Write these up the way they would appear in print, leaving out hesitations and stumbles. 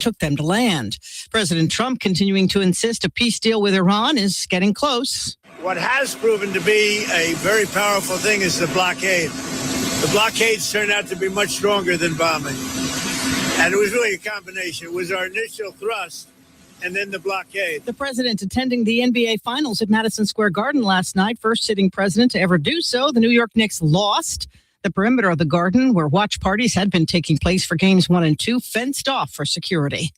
took them to land. President Trump continuing to insist a peace deal with Iran is getting close. What has proven to be a very powerful thing is the blockade. The blockades turned out to be much stronger than bombing. And it was really a combination. It was our initial thrust and then the blockade. The president attending the NBA Finals at Madison Square Garden last night, first sitting president to ever do so. The New York Knicks lost. The perimeter of the Garden, where watch parties had been taking place for games 1 and 2, fenced off for security.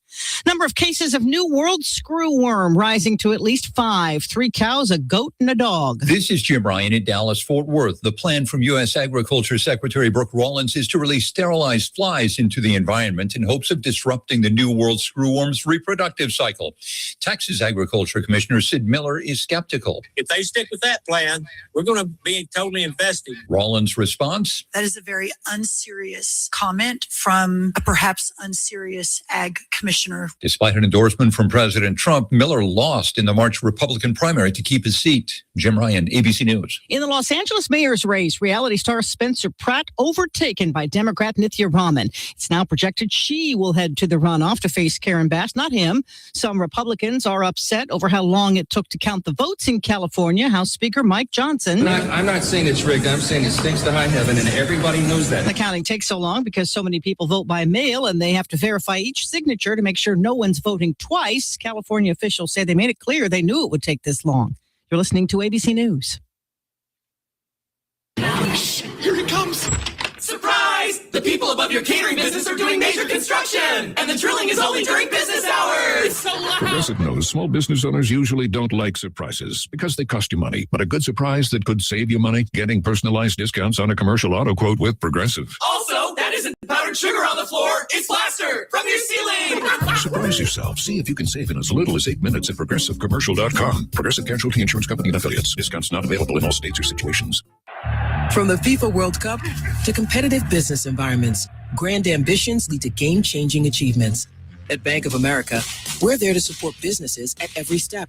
Number of cases of New World screwworm rising to at least 5. 3 cows, a goat, and a dog. This is Jim Ryan in Dallas-Fort Worth. The plan from U.S. Agriculture Secretary Brooke Rollins is to release sterilized flies into the environment in hopes of disrupting the New World screwworm's reproductive cycle. Texas Agriculture Commissioner Sid Miller is skeptical. If they stick with that plan, we're going to be totally invested. Rollins' response? That is a very unserious comment from a perhaps unserious ag commissioner. Despite an endorsement from President Trump, Miller lost in the March Republican primary to keep his seat. Jim Ryan, ABC News. In the Los Angeles mayor's race, reality star Spencer Pratt overtaken by Democrat Nithya Raman. It's now projected she will head to the runoff to face Karen Bass, not him. Some Republicans are upset over how long it took to count the votes in California. House Speaker Mike Johnson. I'm not saying it's rigged. I'm saying it stinks to high heaven, and everybody knows that. The counting takes so long because so many people vote by mail, and they have to verify each signature to make sure no one's voting twice. California officials say they made it clear they knew it would take this long. You're listening to ABC News. Here it comes. Surprise! The people above your catering business are doing major construction, and the drilling is only during business hours. It's so loud. Progressive knows small business owners usually don't like surprises because they cost you money. But a good surprise that could save you money? Getting personalized discounts on a commercial auto quote with Progressive. Also, that isn't powdered sugar on the floor. It's plaster from your ceiling. Surprise yourself. See if you can save in as little as 8 minutes at ProgressiveCommercial.com. Progressive Casualty Insurance Company and Affiliates. Discounts not available in all states or situations. From the FIFA World Cup to competitive business environments, grand ambitions lead to game-changing achievements. At Bank of America, we're there to support businesses at every step,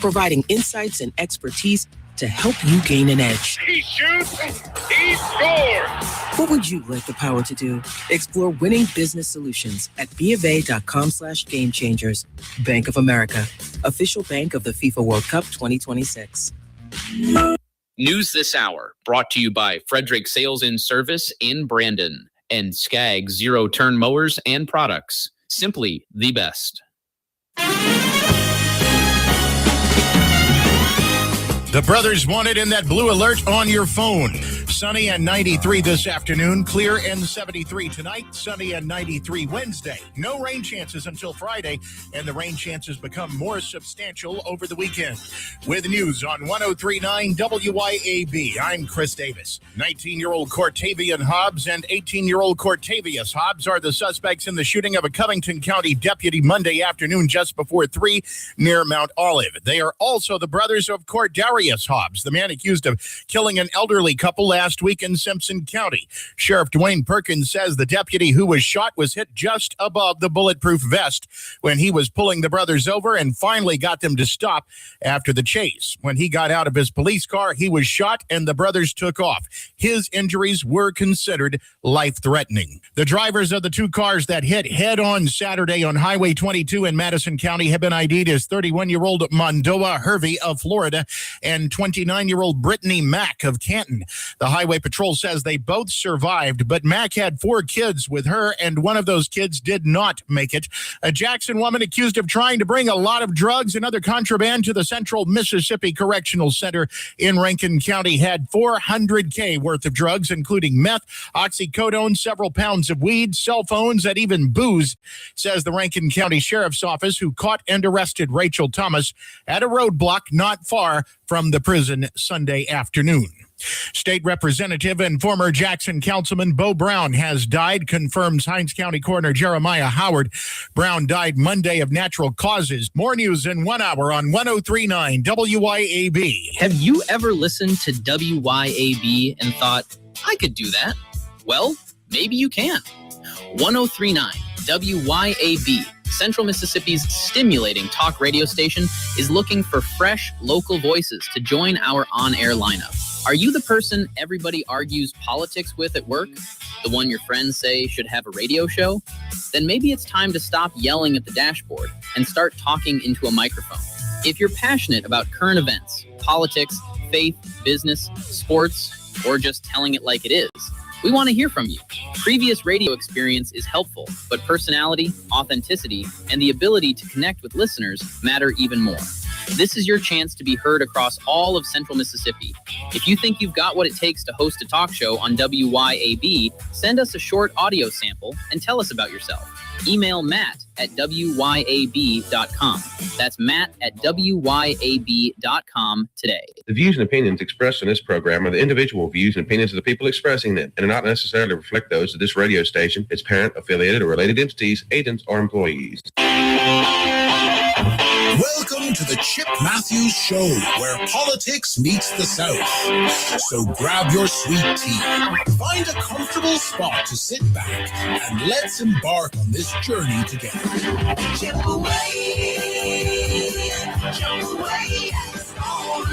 providing insights and expertise to help you gain an edge. He shoots, he scores! What would you like the power to do? Explore winning business solutions at BofA.com/gamechangers. Bank of America, official bank of the FIFA World Cup 2026. News this hour, brought to you by Frederick Sales and Service in Brandon and Skag Zero Turn Mowers and Products. Simply the best. The brothers wanted in that blue alert on your phone. Sunny and 93 this afternoon, clear and 73 tonight, sunny and 93 Wednesday. No rain chances until Friday, and the rain chances become more substantial over the weekend. With news on 103.9 WYAB, I'm Chris Davis. 19-year-old Cortavian Hobbs and 18-year-old Cortavius Hobbs are the suspects in the shooting of a Covington County deputy Monday afternoon just before 3 near Mount Olive. They are also the brothers of Cordarius Hobbs, the man accused of killing an elderly couple last week in Simpson County. Sheriff Dwayne Perkins says the deputy who was shot was hit just above the bulletproof vest when he was pulling the brothers over and finally got them to stop after the chase. When he got out of his police car, he was shot and the brothers took off. His injuries were considered life-threatening. The drivers of the 2 cars that hit head-on Saturday on Highway 22 in Madison County have been ID'd as 31-year-old Mondoa Hervey of Florida and 29-year-old Brittany Mack of Canton. The Highway Patrol says they both survived, but Mack had 4 kids with her, and one of those kids did not make it. A Jackson woman accused of trying to bring a lot of drugs and other contraband to the Central Mississippi Correctional Center in Rankin County had $400K worth of drugs, including meth, oxycodone, several pounds of weed, cell phones, and even booze, says the Rankin County Sheriff's Office, who caught and arrested Rachel Thomas at a roadblock not far from the prison Sunday afternoon. State Representative and former Jackson Councilman Bo Brown has died, confirms Hinds County Coroner Jeremiah Howard. Brown died Monday of natural causes. More news in 1 hour on 103.9 WYAB. Have you ever listened to WYAB and thought, I could do that? Well, maybe you can. 103.9 WYAB, Central Mississippi's stimulating talk radio station, is looking for fresh local voices to join our on-air lineup. Are you the person everybody argues politics with at work? The one your friends say should have a radio show? Then maybe it's time to stop yelling at the dashboard and start talking into a microphone. If you're passionate about current events, politics, faith, business, sports, or just telling it like it is, we want to hear from you. Previous radio experience is helpful, but personality, authenticity, and the ability to connect with listeners matter even more. This is your chance to be heard across all of Central Mississippi. If you think you've got what it takes to host a talk show on WYAB, send us a short audio sample and tell us about yourself. Email Matt at WYAB.com. That's Matt at WYAB.com today. The views and opinions expressed in this program are the individual views and opinions of the people expressing them and do not necessarily reflect those of this radio station, its parent, affiliated, or related entities, agents, or employees. Welcome to the Chip Matthews Show, where politics meets the South. So grab your sweet tea, find a comfortable spot to sit back, and let's embark on this journey together. Chip away at the storm.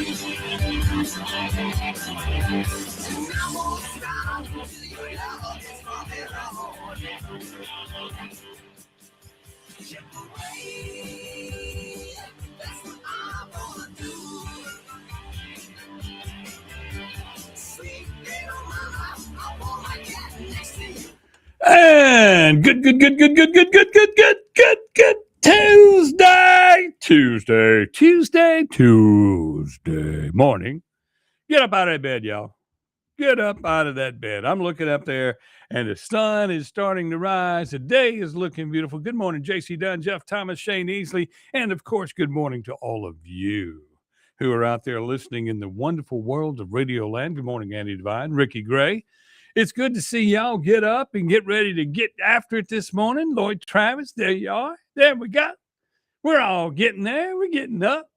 And I won't stop till your love is from it all. Chip away, that's what I'm gonna do. Sweet little mama, I want my cat next to you. And good Tuesday morning. Get up out of that bed, y'all. Get up out of that bed. I'm looking up there, and the sun is starting to rise. The day is looking beautiful. Good morning, J.C. Dunn, Jeff Thomas, Shane Easley, and, of course, good morning to all of you who are out there listening in the wonderful world of Radio Land. Good morning, Andy Devine, Ricky Gray. It's good to see y'all get up and get ready to get after it this morning. Lloyd Travis, there you are. There we go. We're all getting there. We're getting up.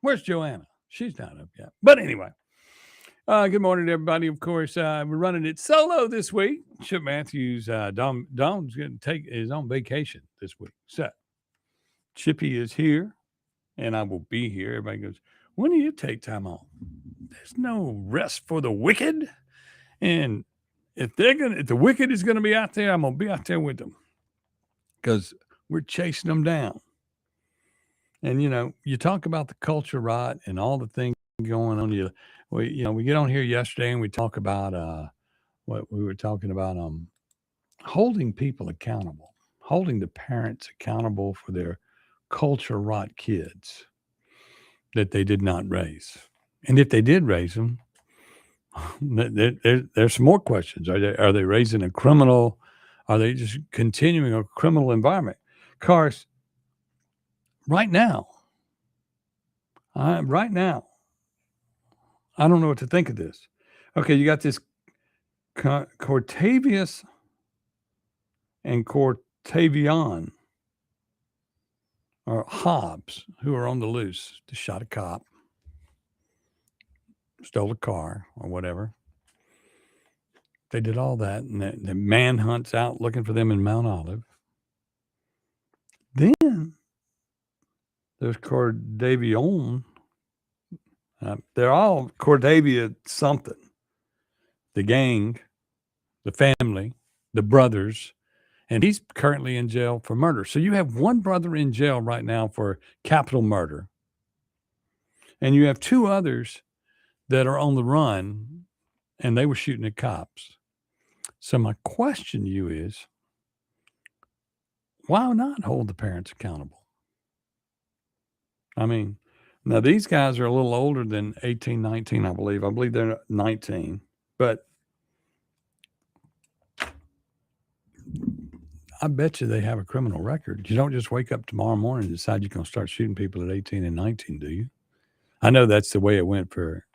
Where's Joanna? She's not up yet. But anyway. Good morning, everybody. Of course, we're running it solo this week. Chip Matthews, Dom's going to take his own vacation this week. So, Chippy is here, and I will be here. Everybody goes, when do you take time off? There's no rest for the wicked. And if the wicked is going to be out there, I'm going to be out there with them because we're chasing them down. And, you talk about the culture rot and all the things going on. We get on here yesterday and we talk about what we were talking about, holding people accountable, holding the parents accountable for their culture rot kids that they did not raise. And if they did raise them, there's some more questions. Are they raising a criminal? Are they just continuing a criminal environment? Of course, right now, I don't know what to think of this. Okay, you got this Cortavius and Cortavion, or Hobbs, who are on the loose. They shot a cop, stole a car, or whatever. They did all that, and the manhunt's out looking for them in Mount Olive. Then there's Cordavion. They're all Cordavia something. The gang, the family, the brothers, and he's currently in jail for murder. So you have one brother in jail right now for capital murder, and you have two others that are on the run, and they were shooting at cops. So my question to you is, why not hold the parents accountable? I mean, now, these guys are a little older than 18, 19, I believe. I believe they're 19. But I bet you they have a criminal record. You don't just wake up tomorrow morning and decide you're going to start shooting people at 18 and 19, do you? I know that's the way it went for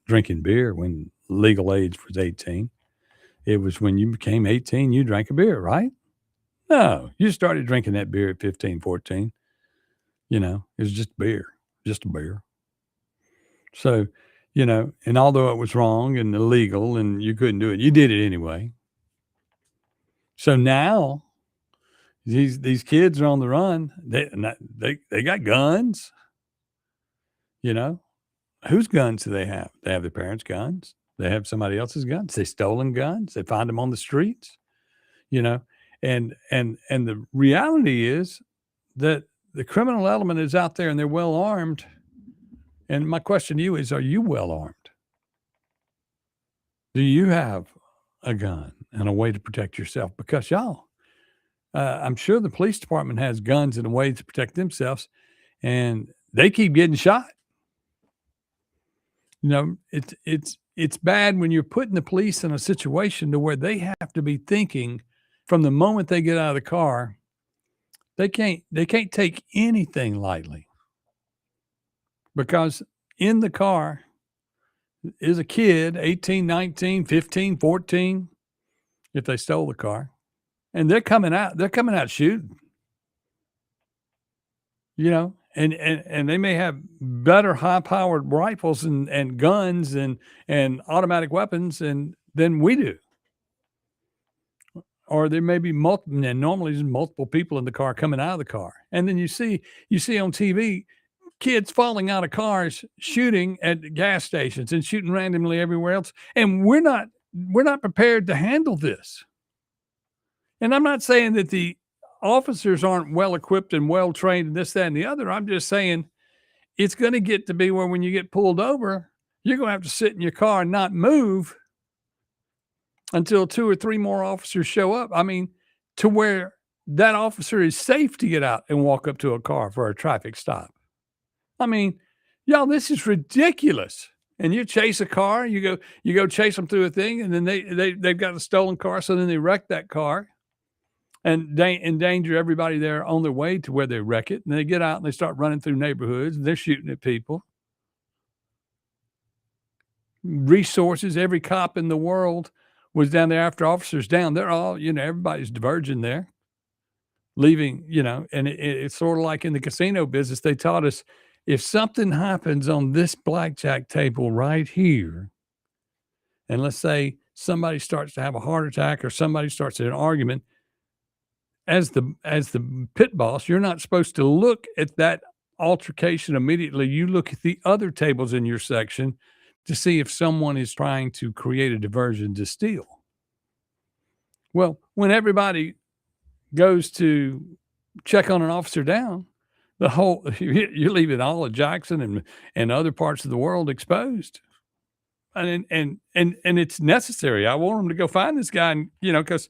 drinking beer when legal age was 18. It was when you became 18, you drank a beer, right? No, you started drinking that beer at 15, 14. It was just beer. Just a beer. So, and although it was wrong and illegal and you couldn't do it, you did it anyway. So now these kids are on the run. They got guns. Whose guns do they have? They have their parents' guns. They have somebody else's guns. They stolen guns. They find them on the streets, you know. And the reality is that the criminal element is out there and they're well armed. And my question to you is, are you well armed? Do you have a gun and a way to protect yourself? Because y'all, I'm sure the police department has guns and a way to protect themselves, and they keep getting shot. You know, it's bad when you're putting the police in a situation to where they have to be thinking from the moment they get out of the car, they can't take anything lightly, because in the car is a kid, 18, 19, 15, 14, if they stole the car, and they're coming out shooting, you know, and they may have better high-powered rifles and guns and automatic weapons than we do. Or there may be multiple, and normally there's multiple people in the car coming out of the car. And then you see on TV kids falling out of cars, shooting at gas stations and shooting randomly everywhere else. And we're not prepared to handle this. And I'm not saying that the officers aren't well equipped and well trained and this, that, and the other. I'm just saying it's going to get to be where when you get pulled over, you're going to have to sit in your car and not move until 2 or 3 more officers show up. I mean, to where that officer is safe to get out and walk up to a car for a traffic stop. I mean, y'all, this is ridiculous. And you chase a car, you go chase them through a thing, and then they've got a stolen car, so then they wreck that car and endanger everybody there on their way to where they wreck it. And they get out and they start running through neighborhoods, and they're shooting at people. Resources, every cop in the world was down there after officers down. They're all, everybody's diverging there, leaving, and it's sort of like in the casino business. They taught us, if something happens on this blackjack table right here, and let's say somebody starts to have a heart attack or somebody starts an argument, as the pit boss, you're not supposed to look at that altercation immediately. You look at the other tables in your section to see if someone is trying to create a diversion to steal. Well, when everybody goes to check on an officer down, you're leaving all of Jackson and other parts of the world exposed. And it's necessary. I want them to go find this guy, and because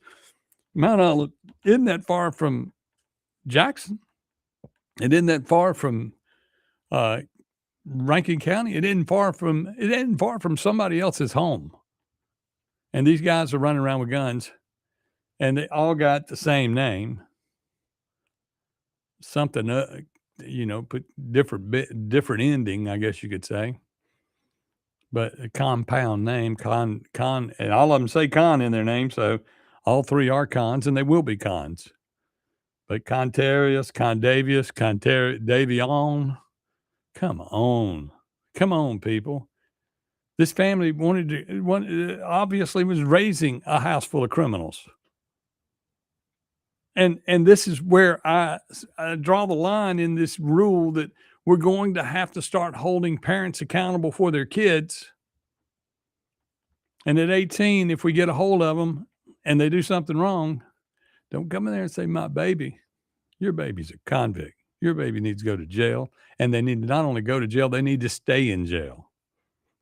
Mount Olive isn't that far from Jackson. It isn't that far from Rankin County. It isn't far from somebody else's home. And these guys are running around with guns, and they all got the same name. Something, put different ending, I guess you could say. But a compound name, con, and all of them say con in their name, so all 3 are cons, and they will be cons. But Contarius, Condavius, Davion, come on, people. This family obviously was raising a house full of criminals. And this is where I draw the line in this rule that we're going to have to start holding parents accountable for their kids. And at 18, if we get a hold of them and they do something wrong, don't come in there and say, my baby, your baby's a convict. Your baby needs to go to jail. And they need to not only go to jail, they need to stay in jail.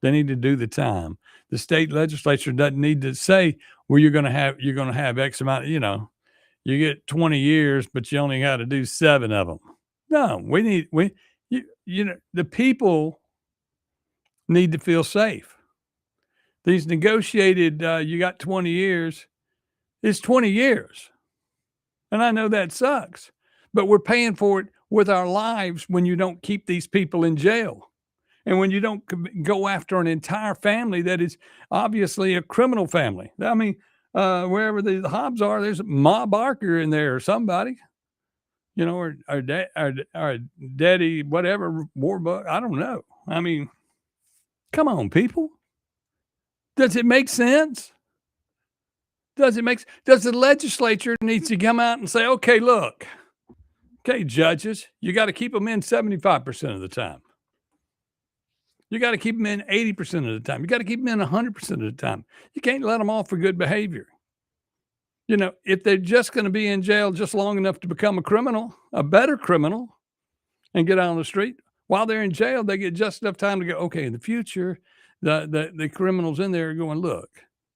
They need to do the time. The state legislature doesn't need to say, well, you're going to have X amount, you get 20 years, but you only got to do 7 of them. No, the people need to feel safe. These negotiated, you got 20 years, it's 20 years. And I know that sucks, but we're paying for it with our lives when you don't keep these people in jail. And when you don't go after an entire family that is obviously a criminal family. I mean, wherever the Hobbs are, there's Ma Barker in there or somebody, or daddy, whatever, Warbuck. I don't know. I mean, come on, people. Does it make sense? Does the legislature needs to come out and say, okay, look, okay, judges, you got to keep them in 75% of the time. You got to keep them in 80% of the time. You got to keep them in 100% of the time. You can't let them off for good behavior. If they're just going to be in jail just long enough to become a criminal, a better criminal, and get out on the street, while they're in jail, they get just enough time to go, okay, in the future, the criminals in there are going, look,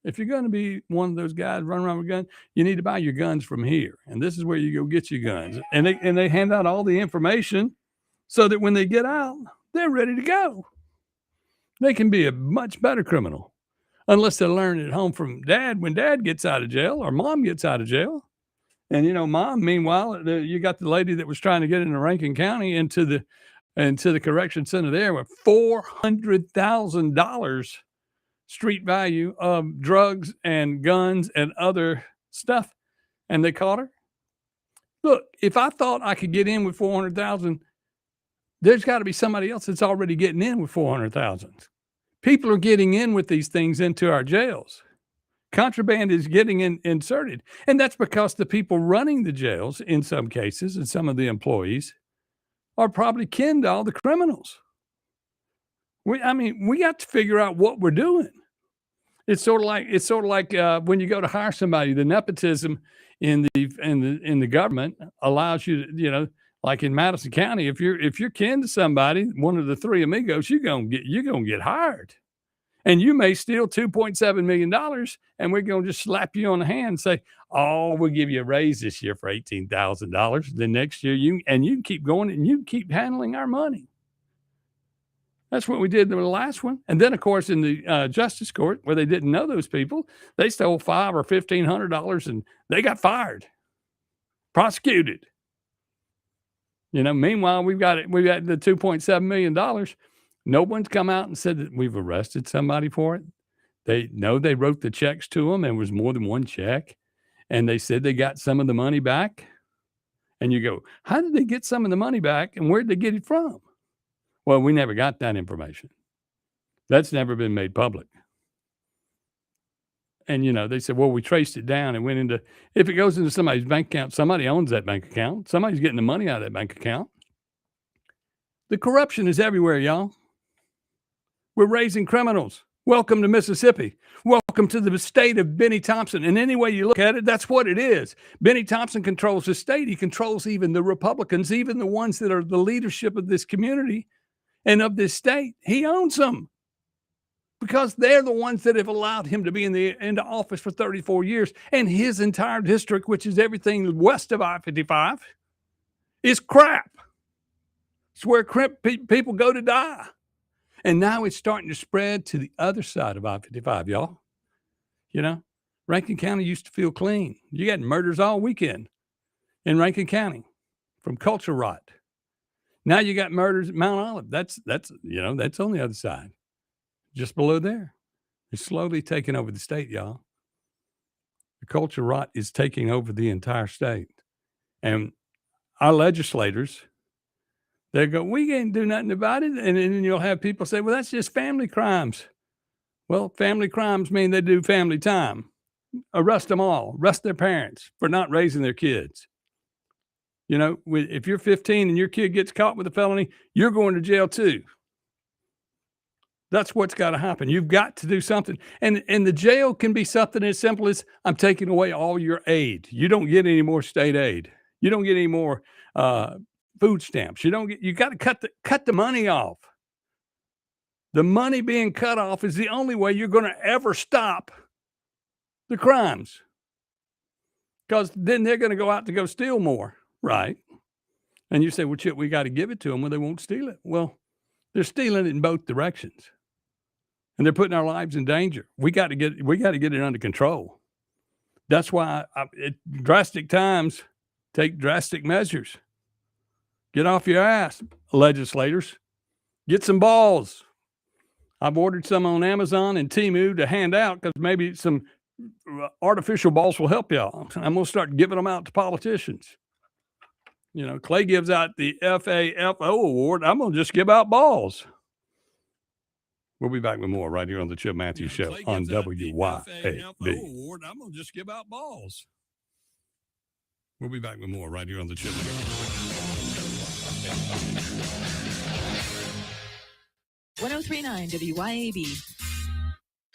if you're going to be one of those guys running around with a gun, you need to buy your guns from here. And this is where you go get your guns. And they hand out all the information so that when they get out, they're ready to go. They can be a much better criminal unless they learn at home from dad when dad gets out of jail or mom gets out of jail. And, mom, meanwhile, you got the lady that was trying to get into Rankin County into the correction center there with $400,000 street value of drugs and guns and other stuff. And they caught her. Look, if I thought I could get in with 400,000, there's got to be somebody else that's already getting in with 400,000. People are getting in with these things into our jails. Contraband is getting inserted. And that's because the people running the jails, in some cases, and some of the employees, are probably kin to all the criminals. We got to figure out what we're doing. It's sort of like when you go to hire somebody, the nepotism in the government allows you to, like in Madison County, if you're kin to somebody, one of the three amigos, you're gonna get hired, and you may steal $2.7 million, and we're gonna just slap you on the hand and say, "Oh, we'll give you a raise this year for $18,000. The next year you can keep going and you can keep handling our money." That's what we did in the last one. And then, of course, in the justice court, where they didn't know those people, they stole $500 or $1,500 and they got fired, prosecuted. Meanwhile, we got the $2.7 million. No one's come out and said that we've arrested somebody for it. They wrote the checks to them, and it was more than one check. And they said they got some of the money back. And you go, how did they get some of the money back, and where did they get it from? Well, we never got that information. That's never been made public. And, they said, well, we traced it down and went into, if it goes into somebody's bank account, somebody owns that bank account. Somebody's getting the money out of that bank account. The corruption is everywhere, y'all. We're raising criminals. Welcome to Mississippi. Welcome to the state of Benny Thompson. And any way you look at it, that's what it is. Benny Thompson controls the state. He controls even the Republicans, even the ones that are the leadership of this community and of this state. He owns them because they're the ones that have allowed him to be into office for 34 years. And his entire district, which is everything west of I-55, is crap. It's where people go to die. And now it's starting to spread to the other side of I-55, y'all. Rankin County used to feel clean. You got murders all weekend in Rankin County from culture rot. Now you got murders at Mount Olive. That's on the other side, just below there. It's slowly taking over the state, y'all. The culture rot is taking over the entire state. And our legislators, they go, we can't do nothing about it. And then you'll have people say, well, that's just family crimes. Well, family crimes mean they do family time. Arrest them all. Arrest their parents for not raising their kids. If you're 15 and your kid gets caught with a felony, you're going to jail too. That's what's got to happen. You've got to do something. And the jail can be something as simple as, I'm taking away all your aid. You don't get any more state aid. You don't get any more food stamps. You got to cut the money off. The money being cut off is the only way you're going to ever stop the crimes. Because then they're going to go out to go steal more, right? And you say, well, shit, we got to give it to them. Well, they won't steal it. Well, they're stealing it in both directions. And they're putting our lives in danger. We got to get it under control. That's why drastic times take drastic measures. Get off your ass, legislators. Get some balls. I've ordered some on Amazon and Temu to hand out because maybe some artificial balls will help y'all. I'm going to start giving them out to politicians. Clay gives out the FAFO award. I'm going to just give out balls. We'll be back with more right here on the Chip Matthews Show on WYAB. Award. I'm going to just give out balls. We'll be back with more right here on the Chip Matthews Show. 103. 1039 WYAB.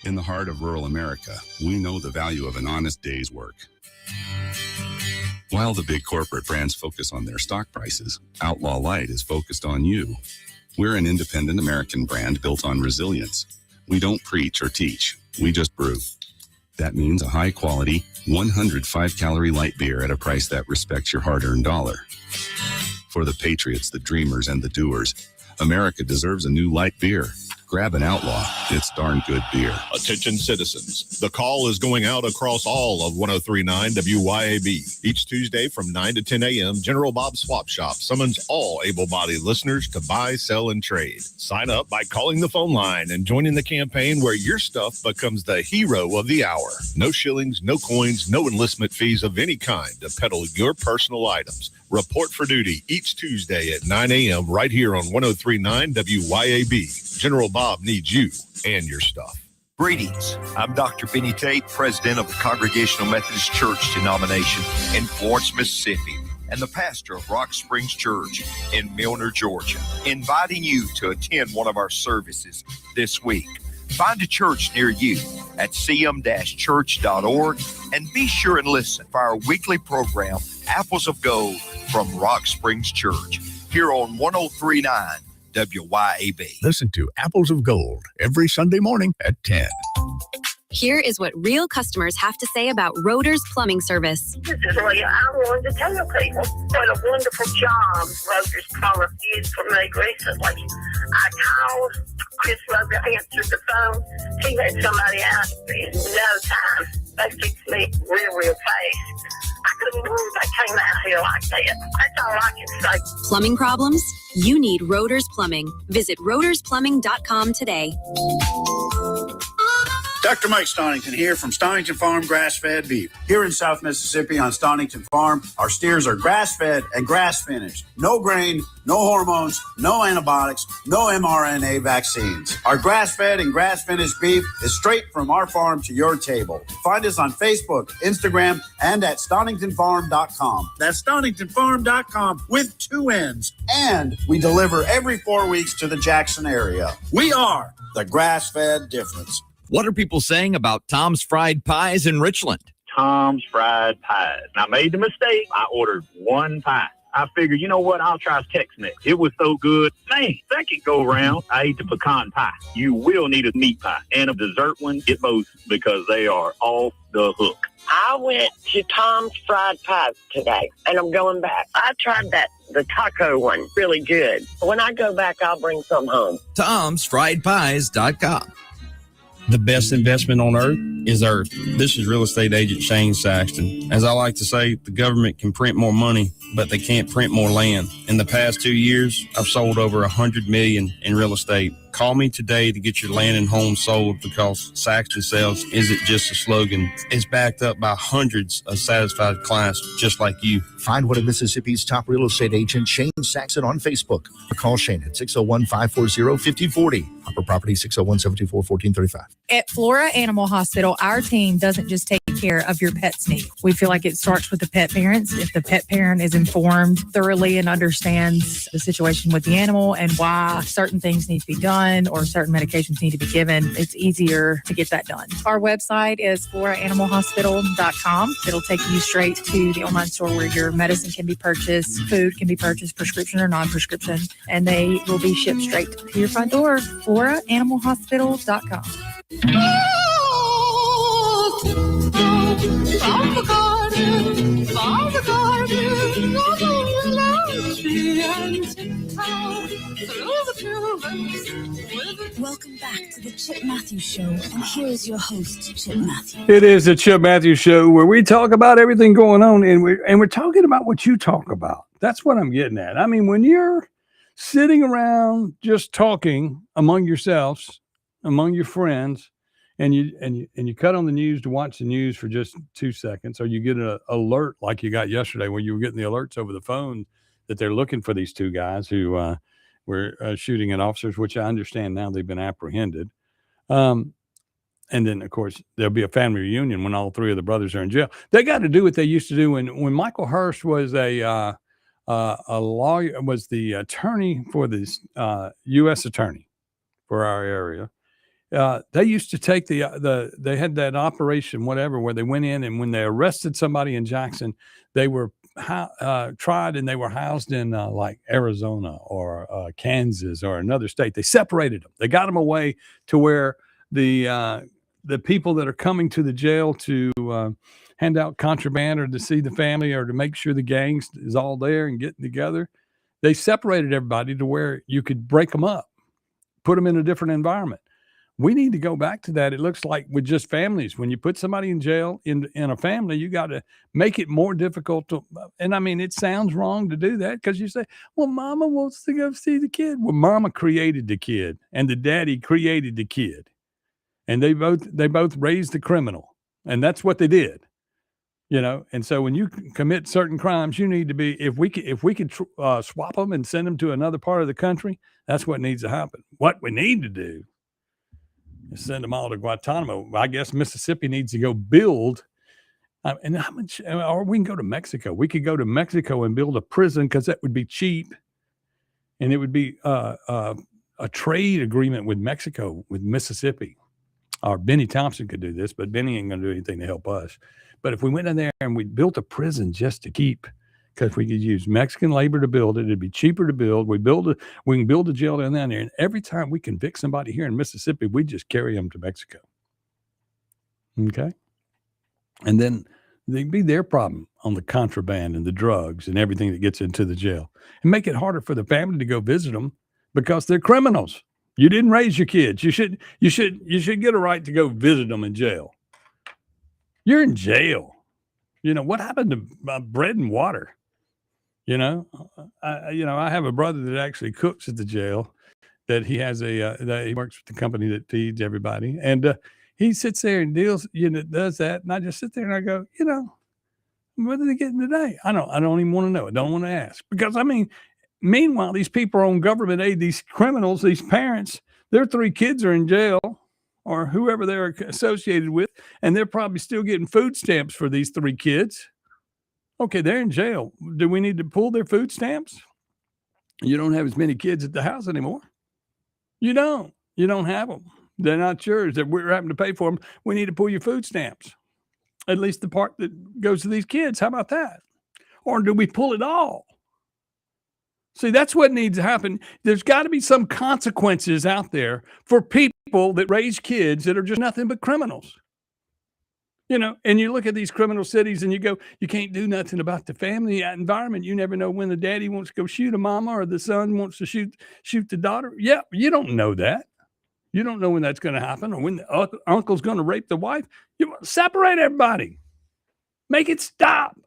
In the heart of rural America, we know the value of an honest day's work. While the big corporate brands focus on their stock prices, Outlaw Light is focused on you. We're an independent American brand built on resilience. We don't preach or teach, we just brew. That means a high-quality, 105-calorie light beer at a price that respects your hard-earned dollar. For the patriots, the dreamers, and the doers, America deserves a new light beer. Grab an Outlaw. It's darn good beer. Attention citizens. The call is going out across all of 1039 WYAB. Each Tuesday from 9 to 10 a.m., General Bob's Swap Shop summons all able-bodied listeners to buy, sell, and trade. Sign up by calling the phone line and joining the campaign where your stuff becomes the hero of the hour. No shillings, no coins, no enlistment fees of any kind to peddle your personal items. Report for duty each Tuesday at 9 a.m. right here on 1039 WYAB. General Bob needs you and your stuff. Greetings. I'm Dr. Benny Tate, president of the Congregational Methodist Church denomination in Florence, Mississippi, and the pastor of Rock Springs Church in Milner, Georgia, inviting you to attend one of our services this week. Find a church near you at cm-church.org and be sure and listen for our weekly program, Apples of Gold from Rock Springs Church, here on 1039 WYAB. Listen to Apples of Gold every Sunday morning at 10. Here is what real customers have to say about Roder's Plumbing Service. This is Leah. I wanted to tell people what a wonderful job Roder's Plumber did for me recently. I called. Chris Roder answered the phone. He had somebody out in no time. They fixed me real fast. I couldn't believe they came out here like that. That's all I can say. Plumbing problems? You need Roder's Plumbing. Visit rodersplumbing.com today. Dr. Mike Stonington here from Stonington Farm Grass-Fed Beef. Here in South Mississippi on Stonington Farm, our steers are grass-fed and grass-finished. No grain, no hormones, no antibiotics, no mRNA vaccines. Our grass-fed and grass-finished beef is straight from our farm to your table. Find us on Facebook, Instagram, and at StoningtonFarm.com. That's StoningtonFarm.com with 2 N's. And we deliver every 4 weeks to the Jackson area. We are the grass-fed difference. What are people saying about Tom's Fried Pies in Richland? Tom's Fried Pies. And I made the mistake. I ordered 1 pie. I figured, you know what? I'll try Tex-Mex. It was so good. Man, second go around, I ate the pecan pie. You will need a meat pie and a dessert one. Get both because they are off the hook. I went to Tom's Fried Pies today, and I'm going back. I tried the taco one, really good. When I go back, I'll bring some home. Tom'sFriedPies.com. The best investment on earth is earth. This is real estate agent Shane Saxton. As I like to say, the government can print more money, but they can't print more land. In the past 2 years, I've sold over $100 million in real estate. Call me today to get your land and home sold, because Saxton Sales isn't just a slogan. It's backed up by hundreds of satisfied clients just like you. Find one of Mississippi's top real estate agent, Shane Saxon, on Facebook, or call Shane at 601-540-5040. Upper Property, 601-724-1435. At Flora Animal Hospital, our team doesn't just take care of your pet's needs. We feel like it starts with the pet parents. If the pet parent is informed thoroughly and understands the situation with the animal and why certain things need to be done or certain medications need to be given, it's easier to get that done. Our website is floraanimalhospital.com. It'll take you straight to the online store where your medicine can be purchased, food can be purchased, prescription or non-prescription, and they will be shipped straight to your front door. floraanimalhospital.com. Welcome back to the Chip Matthews Show, and here is your host, Chip Matthews. It is the Chip Matthews Show, where we talk about everything going on, and we're talking about what you talk about. That's what I'm getting at. I mean, when you're sitting around just talking among yourselves, among your friends, and you cut on the news to watch the news for just 2 seconds, or you get an alert like you got yesterday when you were getting the alerts over the phone that they're looking for these 2 guys who were shooting at officers, which I understand now they've been apprehended. And then, of course, there'll be a family reunion when all 3 of the brothers are in jail. They got to do what they used to do when Michael Hurst was a lawyer, was the attorney for this U.S. attorney. for our area. They used to take they had that operation, whatever, where they went in and when they arrested somebody in Jackson, they were tried and they were housed in like Arizona or Kansas or another state. They separated them. They got them away to where the people that are coming to the jail to hand out contraband or to see the family or to make sure the gangs is all there and getting together, they separated everybody to where you could break them up, put them in a different environment. We need to go back to that. It looks like with just families, when you put somebody in jail in a family, you got to make it more difficult to, and I mean, it sounds wrong to do that because you say, well, mama wants to go see the kid. Well, mama created the kid and the daddy created the kid and they both raised the criminal and that's what they did, you know? And so when you commit certain crimes, you need to be, if we could swap them and send them to another part of the country, that's what needs to happen. What we need to do, send them all to Guantanamo. I guess Mississippi needs to go build, and how much? Or we can go to Mexico. We could go to Mexico and build a prison because that would be cheap, and it would be a trade agreement with Mexico, with Mississippi. Or Benny Thompson could do this, but Benny ain't going to do anything to help us. But if we went in there and we built a prison just to keep, because we could use Mexican labor to build it. It'd be cheaper to build. We can build a jail down there. And every time we convict somebody here in Mississippi, we just carry them to Mexico. Okay. And then they'd be their problem on the contraband and the drugs and everything that gets into the jail and make it harder for the family to go visit them because they're criminals. You didn't raise your kids. You should get a right to go visit them in jail. You're in jail. You know, what happened to bread and water? You know, I have a brother that actually cooks at the jail. That he has that he works with the company that feeds everybody, and he sits there and does that. And I just sit there and I go, what are they getting today? I don't even want to know. I don't want to ask because I mean, meanwhile, these people are on government aid. These criminals, these parents, their 3 kids are in jail or whoever they're associated with, and they're probably still getting food stamps for these 3 kids. Okay, they're in jail. Do we need to pull their food stamps? You don't have as many kids at the house anymore. You don't. You don't have them. They're not yours. That we're having to pay for them. We need to pull your food stamps. At least the part that goes to these kids. How about that? Or do we pull it all? See, that's what needs to happen. There's got to be some consequences out there for people that raise kids that are just nothing but criminals. And you look at these criminal cities and you go, you can't do nothing about the family environment. You never know when the daddy wants to go shoot a mama or the son wants to shoot the daughter. Yeah, you don't know that. You don't know when that's going to happen or when the uncle's going to rape the wife. You separate everybody. Make it stop.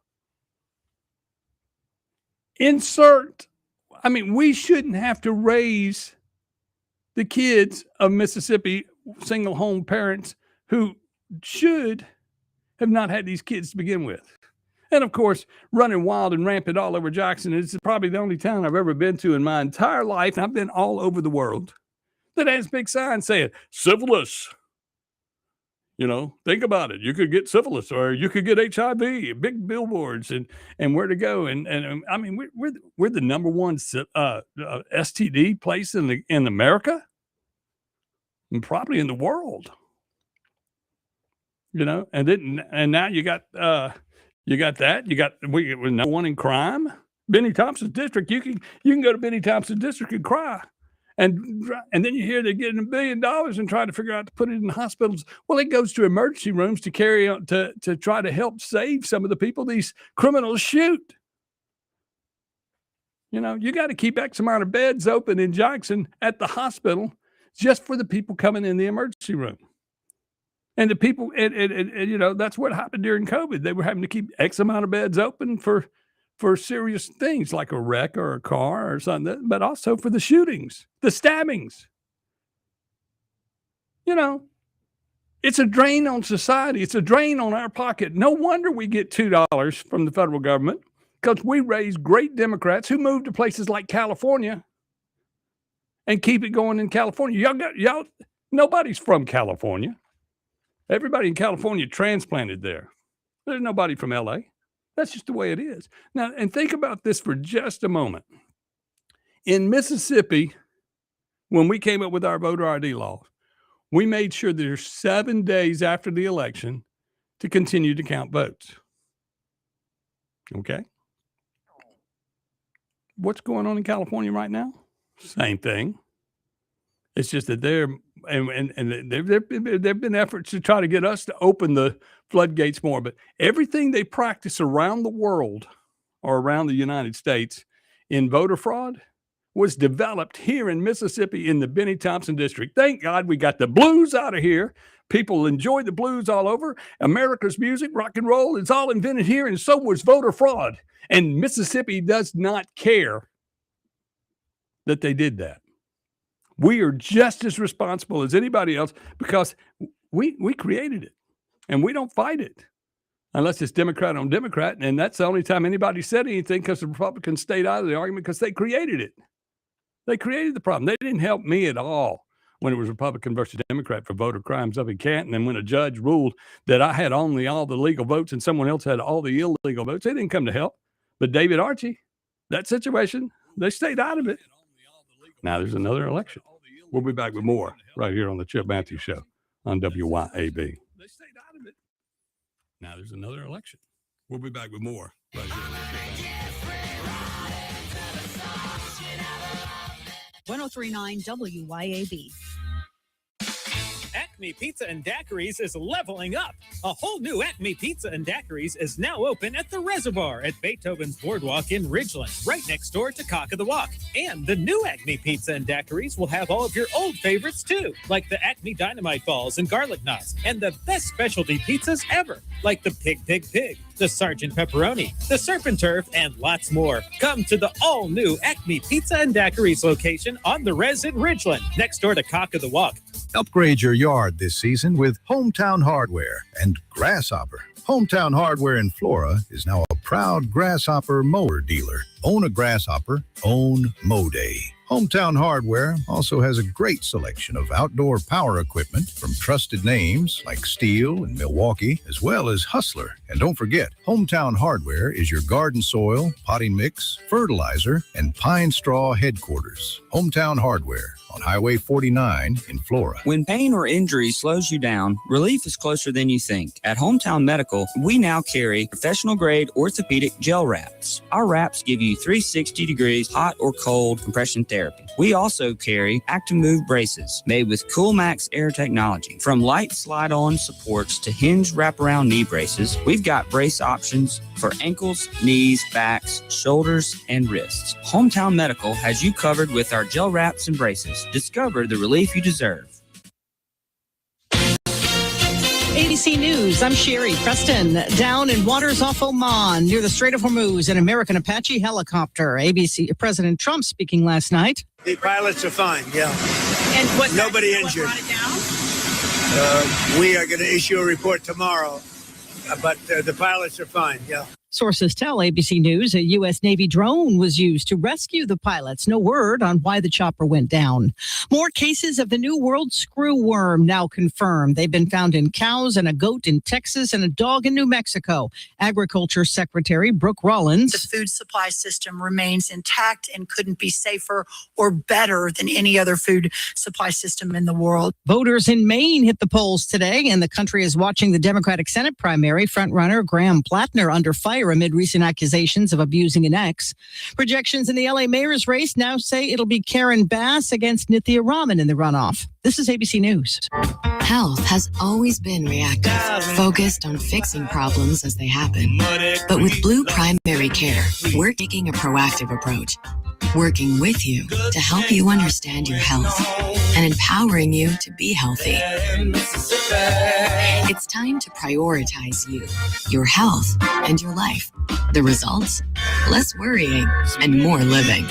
We shouldn't have to raise the kids of Mississippi single home parents who should have not had these kids to begin with. And of course, running wild and rampant all over Jackson is probably the only town I've ever been to in my entire life, and I've been all over the world, that has big signs saying, syphilis. Think about it. You could get syphilis or you could get HIV, big billboards and where to go. And I mean, we're the number one STD place in America and probably in the world. And now you got that. We're number one in crime. Benny Thompson's district. You can go to Benny Thompson's district and cry. And then you hear they're getting $1 billion and try to figure out to put it in hospitals. Well, it goes to emergency rooms to carry on to try to help save some of the people these criminals shoot. You got to keep X amount of beds open in Jackson at the hospital just for the people coming in the emergency room. And the people, that's what happened during COVID. They were having to keep X amount of beds open for serious things like a wreck or a car or something, but also for the shootings, the stabbings. It's a drain on society. It's a drain on our pocket. No wonder we get $2 from the federal government because we raise great Democrats who move to places like California and keep it going in California. Y'all, nobody's from California. Everybody in California transplanted there. There's nobody from LA. That's just the way it is. Now, and think about this for just a moment. In Mississippi, when we came up with our voter ID law, we made sure there's 7 days after the election to continue to count votes. Okay. What's going on in California right now? Same thing. It's just that there have been efforts to try to get us to open the floodgates more, but everything they practice around the world or around the United States in voter fraud was developed here in Mississippi in the Benny Thompson district. Thank God we got the blues out of here. People enjoy the blues all over. America's music, rock and roll, it's all invented here, and so was voter fraud. And Mississippi does not care that they did that. We are just as responsible as anybody else because we created it, and we don't fight it unless it's Democrat on Democrat, and that's the only time anybody said anything because the Republicans stayed out of the argument because they created it. They created the problem. They didn't help me at all when it was Republican versus Democrat for voter crimes up in Canton, and when a judge ruled that I had only all the legal votes and someone else had all the illegal votes, they didn't come to help. But David Archie, that situation, they stayed out of it. Now there's another election. We'll be back with more right here on the Chip Matthews Show on WYAB. They stayed out of it. Now there's another election. We'll be back with more right here on the Chip Matthews Show. 1039 WYAB. Acme Pizza and Daiquiris is leveling up. A whole new Acme Pizza and Daiquiris is now open at the Reservoir at Beethoven's Boardwalk in Ridgeland, right next door to Cock of the Walk. And the new Acme Pizza and Daiquiris will have all of your old favorites too, like the Acme Dynamite Balls and Garlic Knots, and the best specialty pizzas ever, like the Pig, the Sergeant Pepperoni, the Serpent Turf, and lots more. Come to the all-new Acme Pizza and Daiquiris location on the Res in Ridgeland, next door to Cock of the Walk. Upgrade your yard this season with Hometown Hardware and Grasshopper. Hometown Hardware in Flora is now a proud Grasshopper mower dealer. Own a Grasshopper, own Mow Day. Hometown Hardware also has a great selection of outdoor power equipment from trusted names like Steel and Milwaukee, as well as Hustler. And don't forget, Hometown Hardware is your garden soil, potting mix, fertilizer, and pine straw headquarters. Hometown Hardware on Highway 49 in Flora. When pain or injury slows you down, relief is closer than you think. At Hometown Medical, we now carry professional-grade orthopedic gel wraps. Our wraps give you 360 degrees hot or cold compression therapy. We also carry Actimove braces made with CoolMax Air technology. From light slide-on supports to hinge wraparound knee braces, we've got brace options for ankles, knees, backs, shoulders, and wrists. Hometown Medical has you covered with our gel wraps and braces. Discover the relief you deserve. ABC News, I'm Sherry Preston. Down in waters off Oman near the Strait of Hormuz, an American Apache helicopter. ABC President Trump speaking last night. The pilots are fine, yeah. And what? Nobody injured. We are going to issue a report tomorrow, but the pilots are fine, yeah. Sources tell ABC News a U.S. Navy drone was used to rescue the pilots. No word on why the chopper went down. More cases of the New World screwworm now confirmed. They've been found in cows and a goat in Texas and a dog in New Mexico. Agriculture Secretary Brooke Rollins. The food supply system remains intact and couldn't be safer or better than any other food supply system in the world. Voters in Maine hit the polls today, and the country is watching the Democratic Senate primary. Frontrunner Graham Plattner under fire amid recent accusations of abusing an ex. Projections in the LA mayor's race now say it'll be Karen Bass against Nithya Raman in the runoff. This is ABC News. Health has always been reactive, focused on fixing problems as they happen. But with Blue Primary Care, we're taking a proactive approach, working with you to help you understand your health and empowering you to be healthy. It's time to prioritize you, your health, and your life. The results? Less worrying and more living.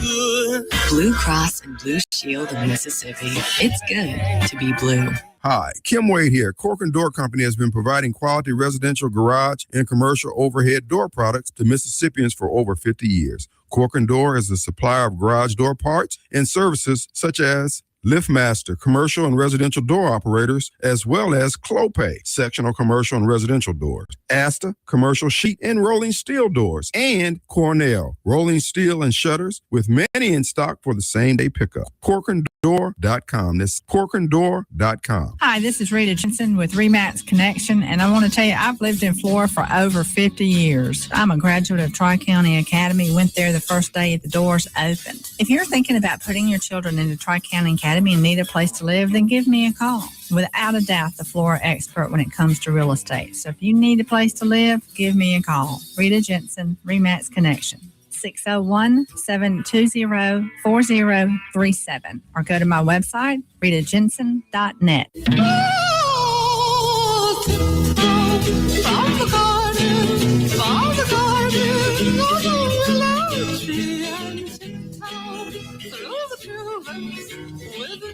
Blue Cross and Blue Shield of Mississippi. It's good to be blue. Hi, Kim Wade here. Cork and Door Company has been providing quality residential garage and commercial overhead door products to Mississippians for over 50 years. Cork and Door is a supplier of garage door parts and services such as LiftMaster, commercial and residential door operators, as well as Clopay, sectional commercial and residential doors, Asta, commercial sheet and rolling steel doors, and Cornell, rolling steel and shutters, with many in stock for the same-day pickup. Cork and Door.com. That's corkanddoor.com. Hi, this is Rita Jensen with Remax Connection, and I want to tell you, I've lived in Florida for over 50 years. I'm a graduate of Tri-County Academy, went there the first day the doors opened. If you're thinking about putting your children into Tri-County Academy and need a place to live, then give me a call. Without a doubt, the Florida expert when it comes to real estate. So if you need a place to live, give me a call. Rita Jensen, Remax Connection. 601-720-4037 or go to my website, ritajensen.net.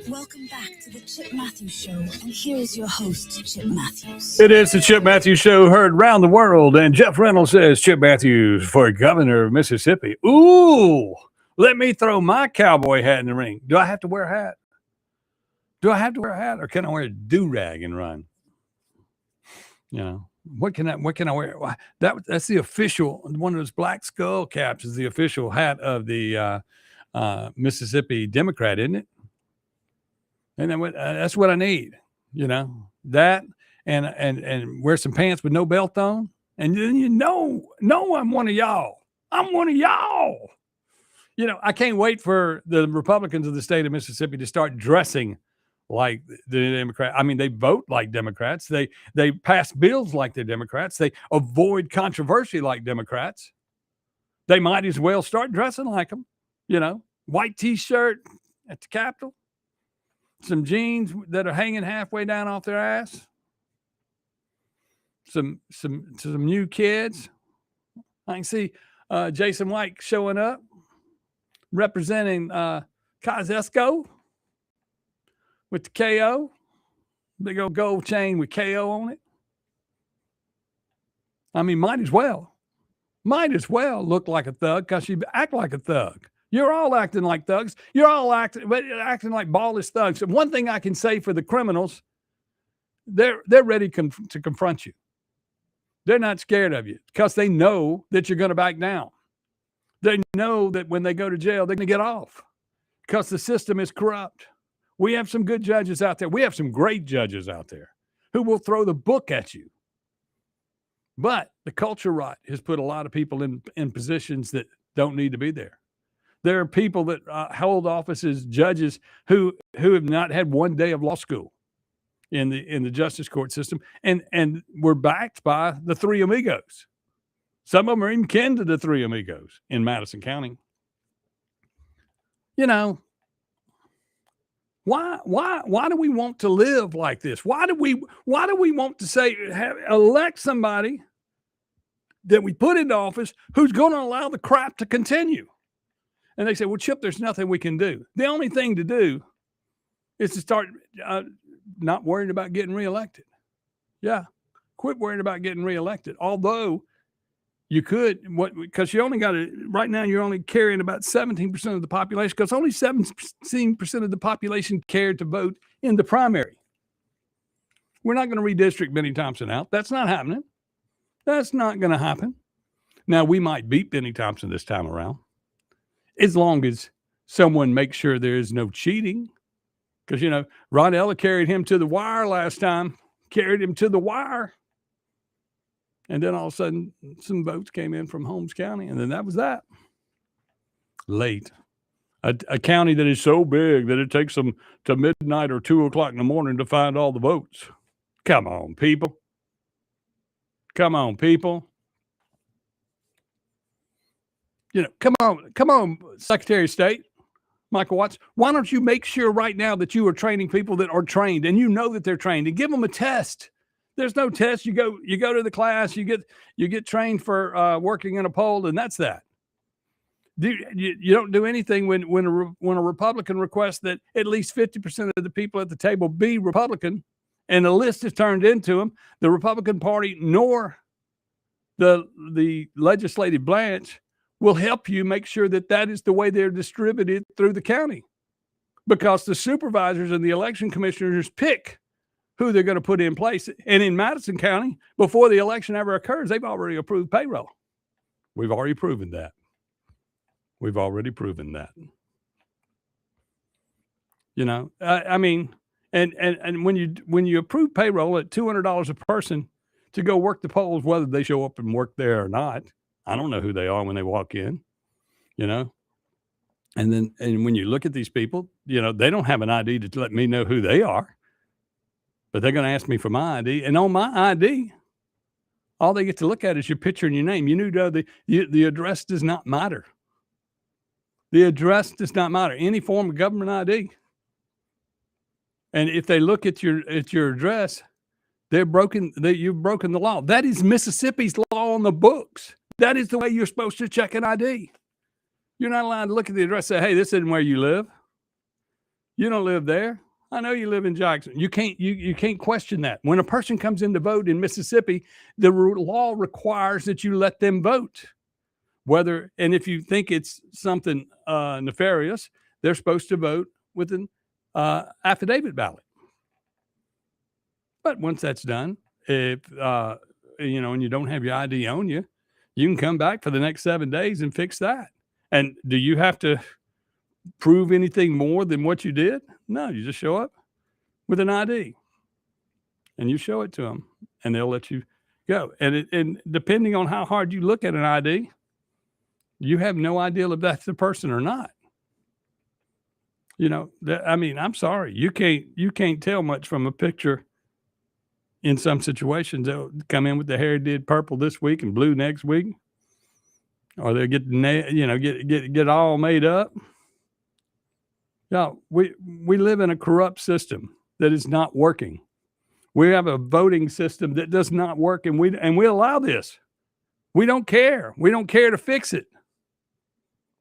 Welcome back to the Chip Matthews Show, and here is your host, Chip Matthews. It is the Chip Matthews Show, heard around the world. And Jeff Reynolds says Chip Matthews for governor of Mississippi. Ooh, let me throw my cowboy hat in the ring. Do I have to wear a hat? Do I have to wear a hat, or can I wear a do-rag and run? You know, what can I wear? That's the official, one of those black skull caps is the official hat of the Mississippi Democrat, isn't it? And then that's what I need, you know, that and wear some pants with no belt on. And then, I'm one of y'all. I'm one of y'all. You know, I can't wait for the Republicans of the state of Mississippi to start dressing like the Democrat. I mean, they vote like Democrats. They pass bills like they're Democrats. They avoid controversy like Democrats. They might as well start dressing like them, you know, white T-shirt at the Capitol. Some jeans that are hanging halfway down off their ass. Some new kids. I can see Jason White showing up, representing Kosciuszko with the KO. Big old gold chain with KO on it. I mean, might as well look like a thug because you act like a thug. You're all acting like thugs. You're all acting like ballless thugs. And one thing I can say for the criminals, they're ready to confront you. They're not scared of you because they know that you're going to back down. They know that when they go to jail, they're going to get off because the system is corrupt. We have some good judges out there. We have some great judges out there who will throw the book at you. But the culture rot has put a lot of people in positions that don't need to be there. There are people that hold office as judges who have not had one day of law school in the justice court system, and were backed by the Three Amigos. Some of them are even kin to the Three Amigos in Madison County. You know, why do we want to live like this? Why do we want to say elect somebody that we put into office who's going to allow the crap to continue? And they say, well, Chip, there's nothing we can do. The only thing to do is to start not worrying about getting reelected. Yeah, quit worrying about getting reelected. Although you could, because you only got to, right now you're only carrying about 17% of the population, because only 17% of the population cared to vote in the primary. We're not going to redistrict Benny Thompson out. That's not happening. That's not going to happen. Now, we might beat Benny Thompson this time around, as long as someone makes sure there is no cheating. Because, you know, Ron Ella carried him to the wire last time, carried him to the wire. And then all of a sudden, some votes came in from Holmes County, and then that was that. Late. A county that is so big that it takes them to midnight or 2 o'clock in the morning to find all the votes. Come on, people. Come on, people. You know, come on, Secretary of State, Michael Watts. Why don't you make sure right now that you are training people that are trained, and you know that they're trained, and give them a test. There's no test. You go to the class, you get trained for working in a poll, and that's that. You don't do anything when a Republican requests that at least 50% of the people at the table be Republican, and a list is turned into them. The Republican Party nor the legislative branch will help you make sure that that is the way they're distributed through the county, because the supervisors and the election commissioners pick who they're going to put in place. And in Madison County, before the election ever occurs, they've already approved payroll. We've already proven that. We've already proven that. I mean, and when you approve payroll at $200 a person to go work the polls, whether they show up and work there or not, I don't know who they are when they walk in, And when you look at these people, they don't have an ID to let me know who they are, but they're going to ask me for my ID. And on my ID, all they get to look at is your picture and your name. The address does not matter. The address does not matter. Any form of government ID. And if they look at your address, you've broken the law. That is Mississippi's law on the books. That is the way you're supposed to check an ID. You're not allowed to look at the address and say, hey, this isn't where you live. You don't live there. I know you live in Jackson. You can't question that. When a person comes in to vote in Mississippi, the law requires that you let them vote. And if you think it's something nefarious, they're supposed to vote with an affidavit ballot. But once that's done, if and you don't have your ID on you, you can come back for the next 7 days and fix that. And do you have to prove anything more than what you did? No, you just show up with an ID and you show it to them and they'll let you go. And depending on how hard you look at an ID, you have no idea if that's the person or not. I'm sorry. You can't tell much from a picture. In some situations, they'll come in with the hair did purple this week and blue next week, or they'll get all made up. We live in a corrupt system that is not working. We have a voting system that does not work, and we allow this. We don't care. We don't care to fix it.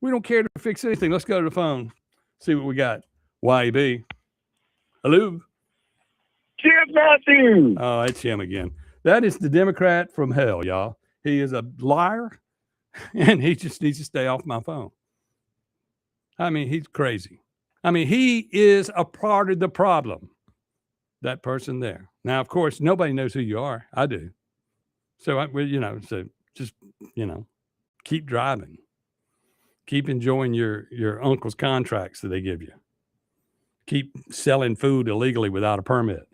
We don't care to fix anything. Let's go to the phone. See what we got. YB. Hello. Chip Matthews. Oh, it's him again. That is the Democrat from hell, y'all. He is a liar, and he just needs to stay off my phone. I mean, he's crazy. I mean, he is a part of the problem, that person there. Now, of course, nobody knows who you are. I do. So, just keep driving. Keep enjoying your uncle's contracts that they give you. Keep selling food illegally without a permit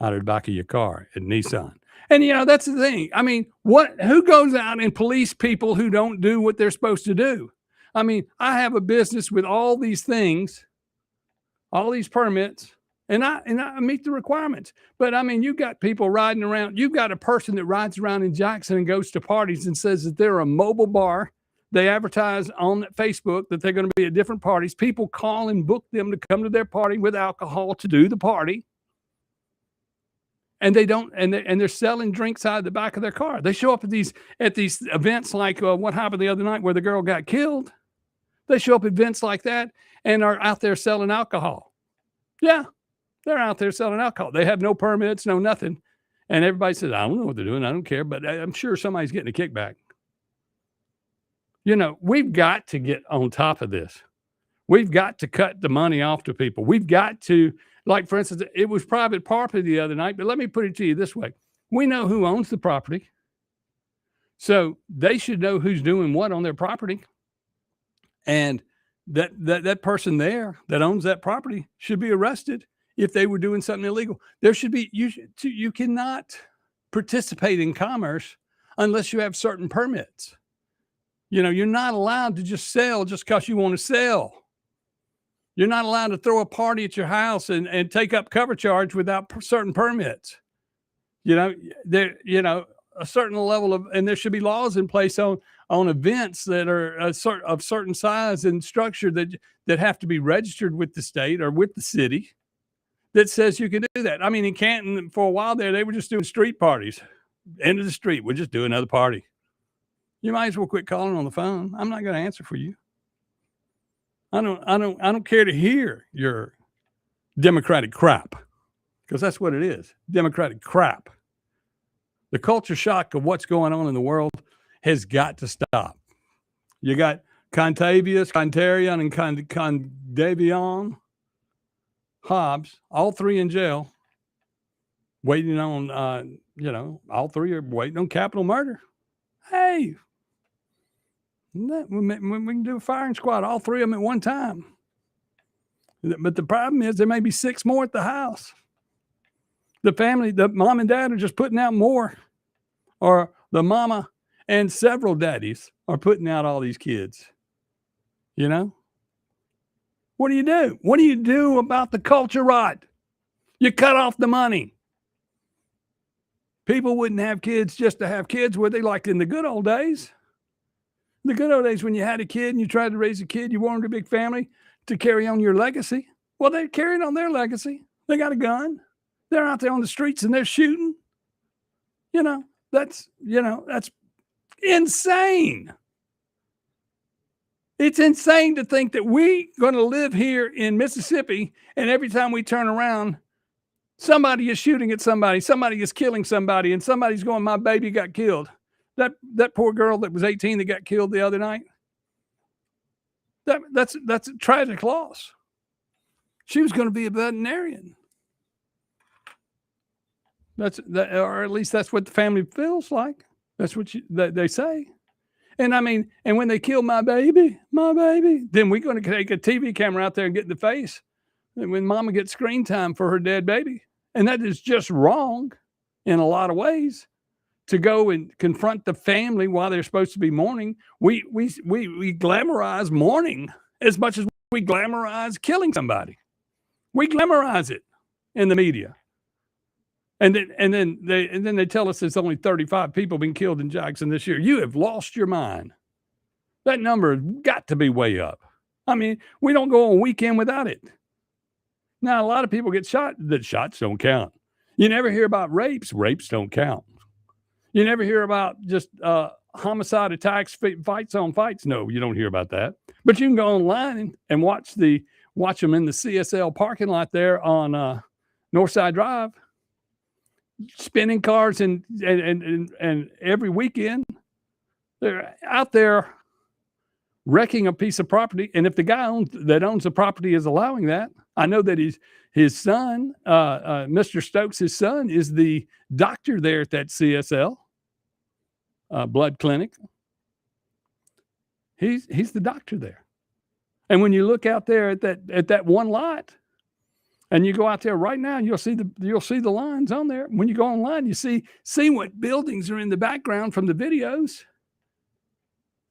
out of the back of your car at Nissan. And, that's the thing. I mean, who goes out and police people who don't do what they're supposed to do? I mean, I have a business with all these things, all these permits, and I meet the requirements. But, I mean, you got people riding around. You've got a person that rides around in Jackson and goes to parties and says that they're a mobile bar. They advertise on Facebook that they're going to be at different parties. People call and book them to come to their party with alcohol to do the party. And they don't, and they're selling drinks out of the back of their car. They show up at these events like what happened the other night where the girl got killed. They show up at events like that and are out there selling alcohol. Yeah, they're out there selling alcohol. They have no permits, no nothing. And everybody says, I don't know what they're doing. I don't care, but I'm sure somebody's getting a kickback. We've got to get on top of this. We've got to cut the money off to people. We've got to, like, for instance, it was private property the other night, but let me put it to you this way. We know who owns the property. So they should know who's doing what on their property. And that person there that owns that property should be arrested if they were doing something illegal. There should be, you cannot participate in commerce unless you have certain permits. You're not allowed to just sell just because you want to sell. You're not allowed to throw a party at your house and take up cover charge without certain permits. A certain level of, and there should be laws in place on events that are of certain size and structure that have to be registered with the state or with the city that says you can do that. I mean, in Canton, for a while there, they were just doing street parties. End of the street, we'll just do another party. You might as well quit calling on the phone. I'm not going to answer for you. I don't care to hear your Democratic crap, because that's what it is. Democratic crap. The culture shock of what's going on in the world has got to stop. You got Contavious, Contarion, and Condavion Hobbs, all three in jail, waiting on, all three are waiting on capital murder. Hey, we can do a firing squad, all three of them at one time. But the problem is there may be 6 more at the house. The family, the mom and dad are just putting out more, or the mama and several daddies are putting out all these kids. You know? What do you do? What do you do about the culture rot? You cut off the money. People wouldn't have kids just to have kids, would they? Like in the good old days. The good old days when you had a kid and you tried to raise a kid, you wanted a big family to carry on your legacy. Well, they're carrying on their legacy. They got a gun. They're out there on the streets and they're shooting. That's insane. It's insane to think that we're going to live here in Mississippi and every time we turn around, somebody is shooting at somebody, somebody is killing somebody, and somebody's going, my baby got killed. That poor girl that was 18 that got killed the other night, that's a tragic loss. She was going to be a veterinarian. Or at least that's what the family feels like. That's what they say. And I mean, and when they kill my baby, then we're going to take a TV camera out there and get in the face. And when mama gets screen time for her dead baby. And that is just wrong in a lot of ways, to go and confront the family while they're supposed to be mourning. We glamorize mourning as much as we glamorize killing somebody. We glamorize it in the media. And then they tell us there's only 35 people been killed in Jackson this year. You have lost your mind. That number has got to be way up. I mean, we don't go a weekend without it. Now, a lot of people get shot. That shots don't count. You never hear about rapes. Rapes don't count. You never hear about just homicide attacks, fights on fights. No, you don't hear about that. But you can go online and watch them in the CSL parking lot there on Northside Drive, spinning cars and every weekend they're out there wrecking a piece of property. And if the guy that owns the property is allowing that, I know that his son, Mr. Stokes, his son is the doctor there at that CSL blood clinic. He's the doctor there. And when you look out there at that one lot, and you go out there right now, you'll see the lines on there. When you go online, you see what buildings are in the background from the videos.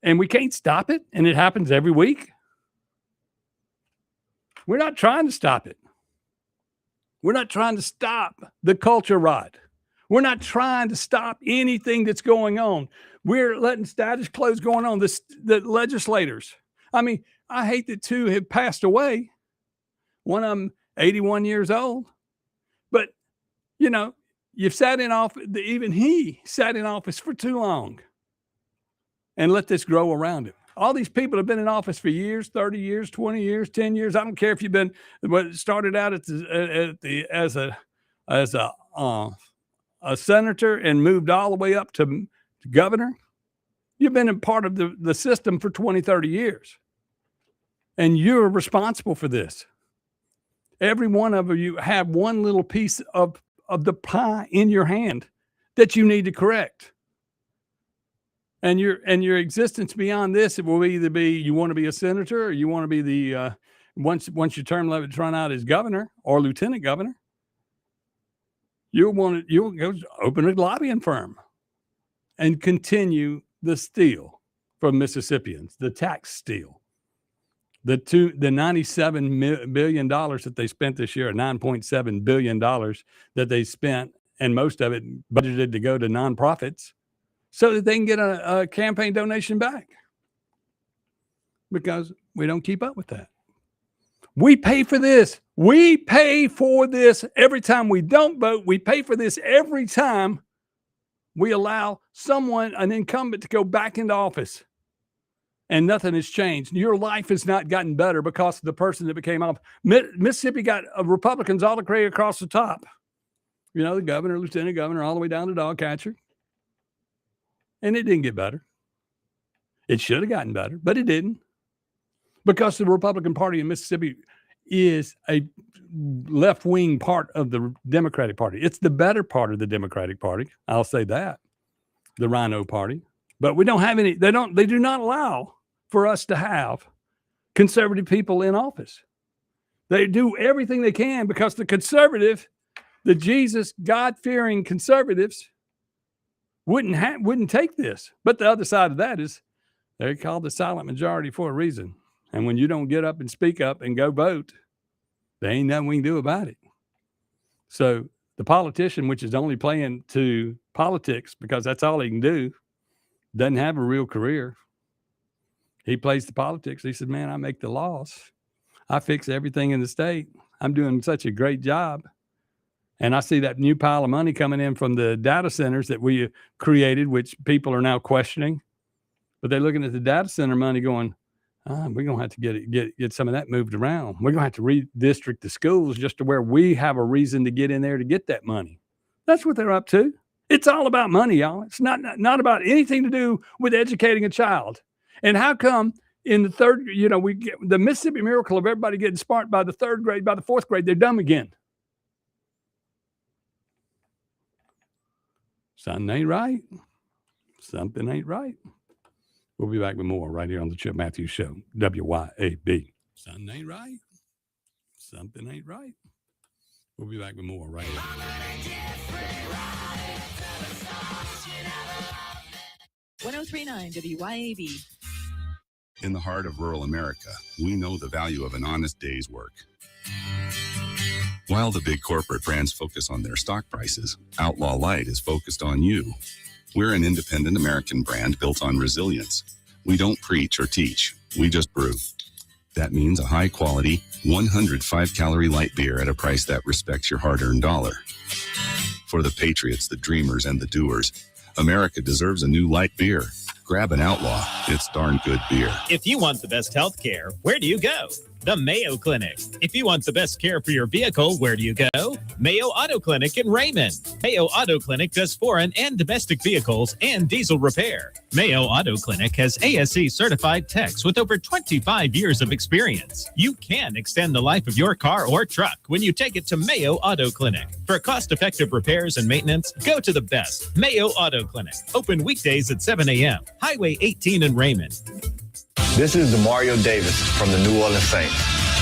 And we can't stop it, and it happens every week. We're not trying to stop it. We're not trying to stop the culture rot. We're not trying to stop anything that's going on. We're letting status quo going on. The legislators. I mean, I hate that 2 have passed away. One of them 81 years old. But, you've sat in office, even he sat in office for too long and let this grow around him. All these people have been in office for years, 30 years, 20 years, 10 years. I don't care if you've been started out as a senator and moved all the way up to governor. You've been a part of the system for 20, 30 years. And you're responsible for this. Every one of you have one little piece of the pie in your hand that you need to correct. And your existence beyond this, it will either be you want to be a senator, or you want to be the once your term limits run out as governor or lieutenant governor. You'll go open a lobbying firm and continue the steal from Mississippians, the tax steal. The $97 billion that they spent this year, $9.7 billion that they spent, and most of it budgeted to go to nonprofits, so that they can get a campaign donation back, because we don't keep up with that. We pay for this. We pay for this every time we don't vote. We pay for this every time we allow an incumbent, to go back into office, and nothing has changed. Your life has not gotten better because of the person that became office. Mississippi got Republicans all the way across the top. The governor, lieutenant governor, all the way down to dog catcher. And it didn't get better. It should have gotten better, but it didn't. Because the Republican Party in Mississippi is a left-wing part of the Democratic Party. It's the better part of the Democratic Party. I'll say that. The Rhino Party. But we don't have any, they do not allow for us to have conservative people in office. They do everything they can because the Jesus, God-fearing conservatives wouldn't take this. But the other side of that is they're called the silent majority for a reason. And when you don't get up and speak up and go vote, there ain't nothing we can do about it. So the politician, which is only playing to politics because that's all he can do, doesn't have a real career. He plays the politics. He said, man, I make the laws. I fix everything in the state. I'm doing such a great job. And I see that new pile of money coming in from the data centers that we created, which people are now questioning. But they're looking at the data center money going, we're going to have to get some of that moved around. We're going to have to redistrict the schools just to where we have a reason to get in there to get that money. That's what they're up to. It's all about money, y'all. It's not about anything to do with educating a child. And how come in the third, we get the Mississippi miracle of everybody getting smart by the third grade, by the fourth grade, they're dumb again. Something ain't right. Something ain't right. We'll be back with more right here on the Chip Matthews Show, WYAB. Something ain't right. Something ain't right. We'll be back with more right here. 1039 WYAB. In the heart of rural America, we know the value of an honest day's work. While the big corporate brands focus on their stock prices, Outlaw Light is focused on you. We're an independent American brand built on resilience. We don't preach or teach, we just brew. That means a high-quality, 105-calorie light beer at a price that respects your hard-earned dollar. For the patriots, the dreamers, and the doers, America deserves a new light beer. Grab an Outlaw. It's darn good beer. If you want the best health care, where do you go? The Mayo Clinic. If you want the best care for your vehicle, where do you go? Mayo Auto Clinic in Raymond. Mayo Auto Clinic does foreign and domestic vehicles and diesel repair. Mayo Auto Clinic has ASE certified techs with over 25 years of experience. You can extend the life of your car or truck when you take it to Mayo Auto Clinic. For cost-effective repairs and maintenance, go to the best, Mayo Auto Clinic. Open weekdays at 7 a.m. Highway 18 in Raymond. This is Demario Davis from the New Orleans Saints.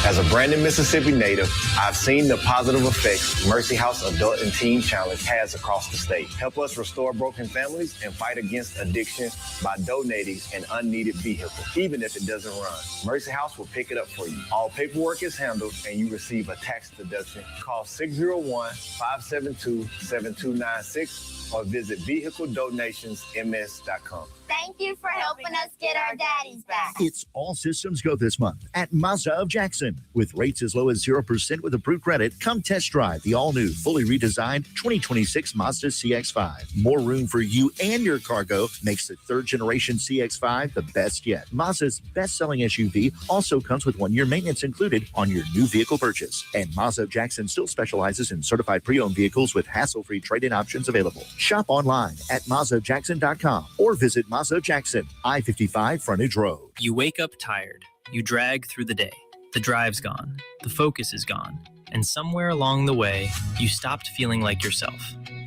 As a Brandon, Mississippi native, I've seen the positive effects Mercy House Adult and Teen Challenge has across the state. Help us restore broken families and fight against addiction by donating an unneeded vehicle, even if it doesn't run. Mercy House will pick it up for you. All paperwork is handled and you receive a tax deduction. Call 601-572-7296 or visit vehicledonationsms.com. Thank you for helping us get our daddies back. It's all systems go this month at Mazda of Jackson. With rates as low as 0% with approved credit, come test drive the all-new, fully redesigned 2026 Mazda CX-5. More room for you and your cargo makes the third-generation CX-5 the best yet. Mazda's best-selling SUV also comes with 1-year maintenance included on your new vehicle purchase. And Mazda of Jackson still specializes in certified pre-owned vehicles with hassle-free trade-in options available. Shop online at MazdaofJackson.com or visit Mazda Jackson, I-55 Frontage Road. You wake up tired. You drag through the day. The drive's gone. The focus is gone. And somewhere along the way, you stopped feeling like yourself.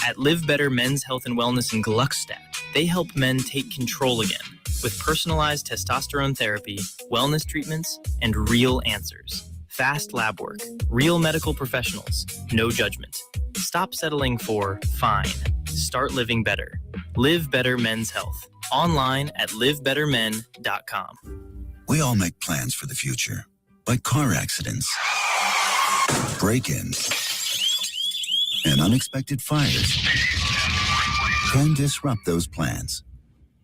At Live Better Men's Health and Wellness in Gluckstadt, they help men take control again with personalized testosterone therapy, wellness treatments, and real answers. Fast lab work, real medical professionals, no judgment. Stop settling for fine. Start living better. Live Better Men's Health. Online at livebettermen.com. We all make plans for the future, like car accidents, break-ins, and unexpected fires can disrupt those plans.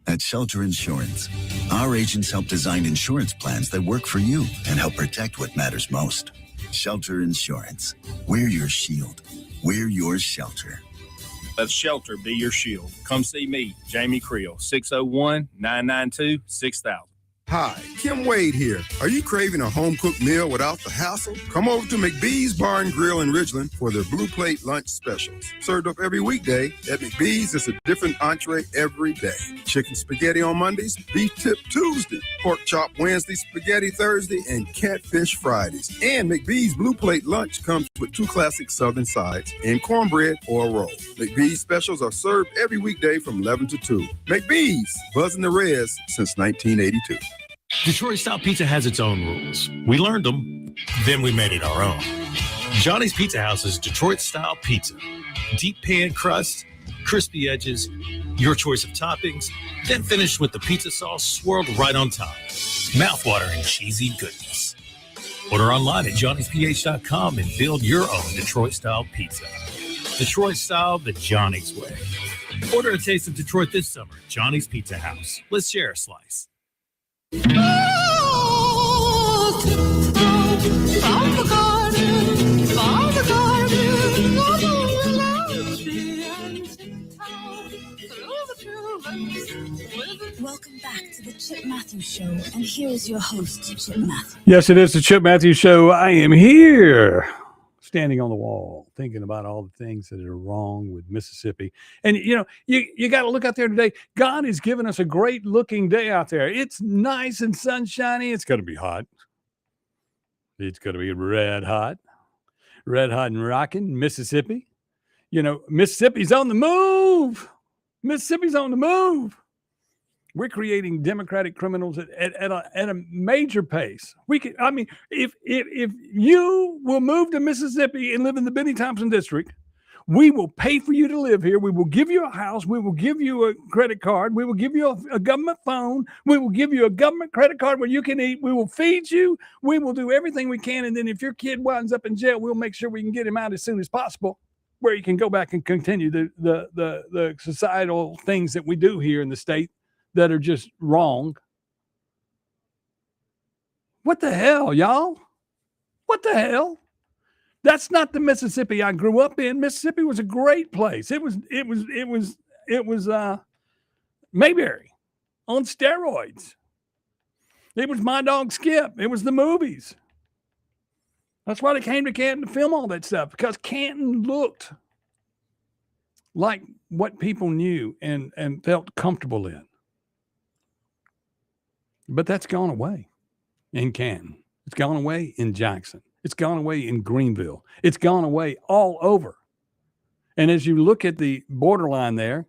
At Shelter Insurance, our agents help design insurance plans that work for you and help protect what matters most. Shelter Insurance. We're your shield. We're your shelter. Let Shelter be your shield. Come see me, Jamie Creel, 601-992-6000. Hi, Kim Wade here. Are you craving a home-cooked meal without the hassle? Come over to McBee's Bar and Grill in Ridgeland for their Blue Plate lunch specials. Served up every weekday, at McBee's is a different entree every day. Chicken spaghetti on Mondays, beef tip Tuesday, pork chop Wednesday, spaghetti Thursday, and catfish Fridays. And McBee's Blue Plate lunch comes with 2 classic southern sides and cornbread or a roll. McBee's specials are served every weekday from 11 to 2. McBee's, buzzing the res since 1982. Detroit-style pizza has its own rules. We learned them Then we made it our own. Johnny's Pizza House is Detroit-style pizza. Deep pan crust, crispy edges, your choice of toppings, then finished with the pizza sauce swirled right on top. Mouthwatering cheesy goodness. Order online at johnnysph.com and build your own Detroit-style pizza. Detroit-style the Johnny's way. Order a taste of Detroit this summer at Johnny's Pizza House. Let's share a slice. Welcome back to the Chip Matthews Show, and here is your host, Chip Matthews. Yes, it is the Chip Matthews Show. I am here, standing on the wall, thinking about all the things that are wrong with Mississippi. And, you know, you got to look out there today. God has given us a great looking day out there. It's nice and sunshiny. It's going to be hot. It's going to be red hot and rocking Mississippi. You know, Mississippi's on the move. Mississippi's on the move. We're creating Democratic criminals at a major pace. If you will move to Mississippi and live in the Benny Thompson district, we will pay for you to live here. We will give you a house. We will give you a credit card. We will give you a government phone. We will give you a government credit card where you can eat. We will feed you. We will do everything we can. And then if your kid winds up in jail, we'll make sure we can get him out as soon as possible, where you can go back and continue the societal things that we do here in the state that are just wrong. What the hell, y'all? What the hell? That's not the Mississippi I grew up in. Mississippi was a great place. It was Mayberry on steroids. It was My Dog Skip. It was the movies. That's why they came to Canton to film all that stuff, because Canton looked like what people knew and felt comfortable in. But that's gone away in Canton. It's gone away in Jackson. It's gone away in Greenville. It's gone away all over. And as you look at the borderline there,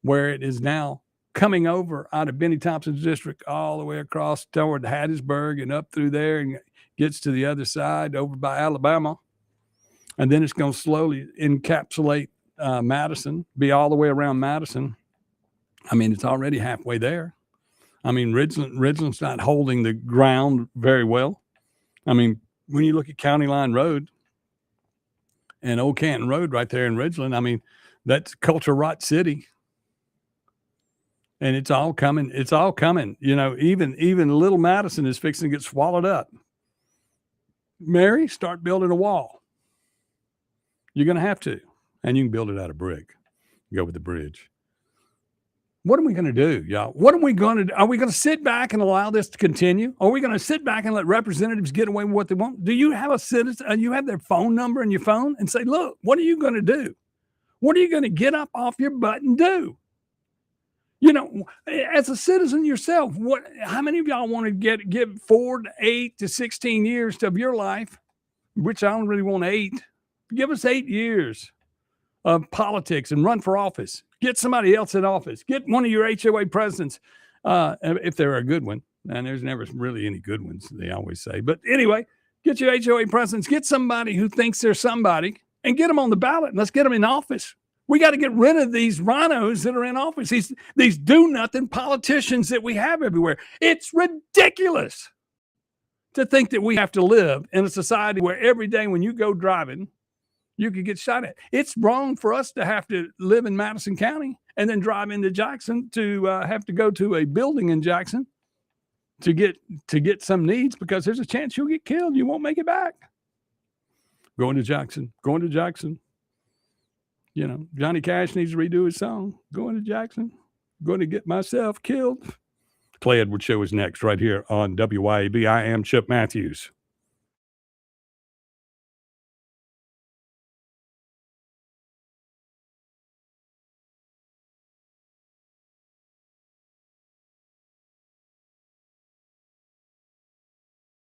where it is now coming over out of Benny Thompson's district all the way across toward Hattiesburg and up through there and gets to the other side over by Alabama. And then it's going to slowly encapsulate Madison, be all the way around Madison. I mean, it's already halfway there. I mean, Ridgeland's not holding the ground very well. I mean, when you look at County Line Road and Old Canton Road right there in Ridgeland, I mean, that's Culture Rot City. And it's all coming. It's all coming. You know, even Little Madison is fixing to get swallowed up. Mary, start building a wall. You're going to have to. And you can build it out of brick. Go with the bridge. What are we going to do, y'all? What are we going to do? Are we going to sit back and allow this to continue? Are we going to sit back and let representatives get away with what they want? Do you have a citizen and you have their phone number in your phone and say, look, what are you going to do? What are you going to get up off your butt and do? You know, as a citizen yourself, how many of y'all want to give 4 to 8 to 16 years of your life, which I don't really want 8. Give us 8 years of politics and run for office. Get somebody else in office. Get one of your HOA presidents, if they're a good one. And there's never really any good ones, they always say. But anyway, get your HOA presidents. Get somebody who thinks they're somebody and get them on the ballot. And let's get them in office. We got to get rid of these rhinos that are in office, these do-nothing politicians that we have everywhere. It's ridiculous to think that we have to live in a society where every day when you go driving, you could get shot at. It's wrong for us to have to live in Madison County and then drive into Jackson to have to go to a building in Jackson to get some needs, because there's a chance you'll get killed. You won't make it back. Going to Jackson. You know, Johnny Cash needs to redo his song. Going to Jackson. Going to get myself killed. Clay Edwards Show is next right here on WYAB. I am Chip Matthews.